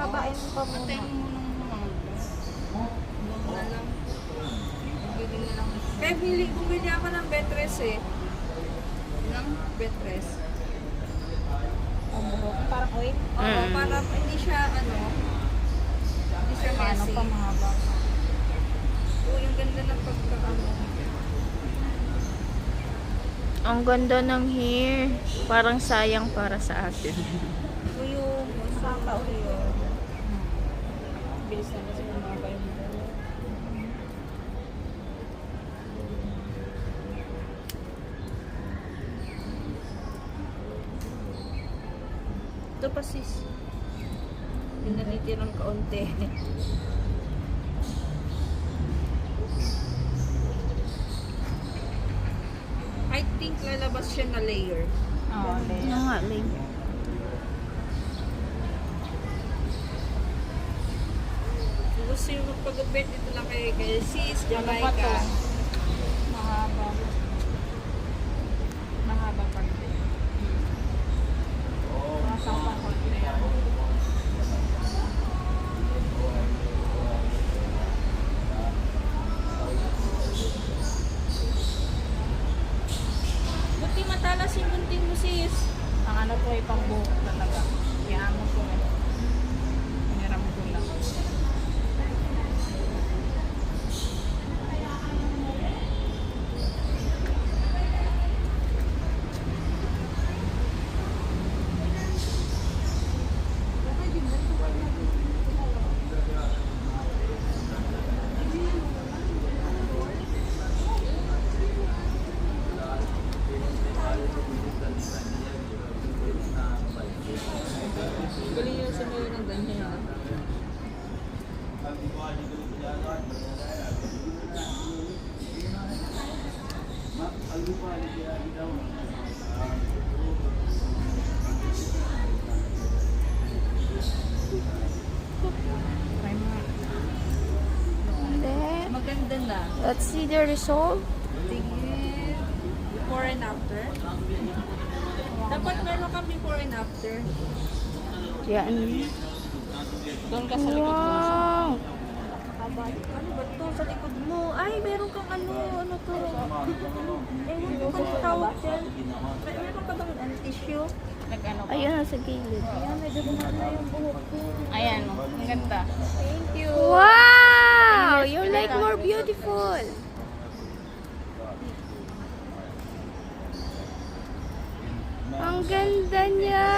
Habain mo pa muna. Patayin mo muna ng mga. Doon na lang. Bili na lang. Kaya bumili ako ng betres eh. Ng betres. Parang oil. Oo, para hindi siya hindi siya Paano messy. pa mahaba? Oo, yung ganda ng pagkakaano. Ang ganda ng hair. Parang sayang para sa atin. Ito yung Saka oil. Bilis na kasi mahaba yung ito pa sis. Yung natitirang kaunti. I think lalabas siya na layer. Oo, Ano nga, Ling? Kung gusto yung magpagupit, dito lang kay sis, Ano pa to? Jamaica. Mahaba. Mahaba pa rin. Masang pa ko na yan. Buti matalas yung gunting mo sis. Ang ano po ay pang buhok talaga. Kaya mo po eh. Hiniram ko lang. Galing yung sumayo ng ganyan. Try mo. Then, Maganda na. let's see the result. Tingin. Before and after. Dapat meron kang before and after. Yan. Doon ka sa likod mo. Wow! Ano ba to sa likod mo? Ay, meron kang ano to? Ewan ko kung tawag dyan. Meron ka bang tissue? Nag-ano pa. Ayun, nasa gilid. Ayan, medyo gumana yung buhok ko. Ayan, oh. Ang ganda. Thank you. Wow! You're like more beautiful. Ang ganda niya!